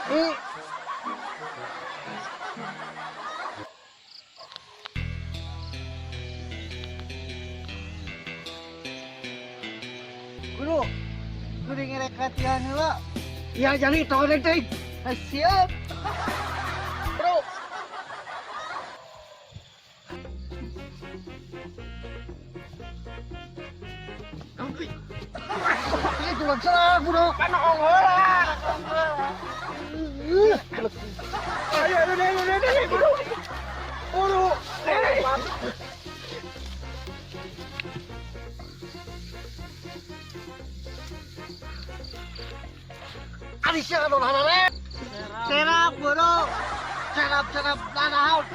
Eh, Guru, guru ngerek latihan nila. Ya jadi tahu nanti. Siap. Bro. Ini cuma salah, bro. Kan orang. Ayo, bro. Bro. Alisya kan orang lain. Serap, bro. Serap, tanah.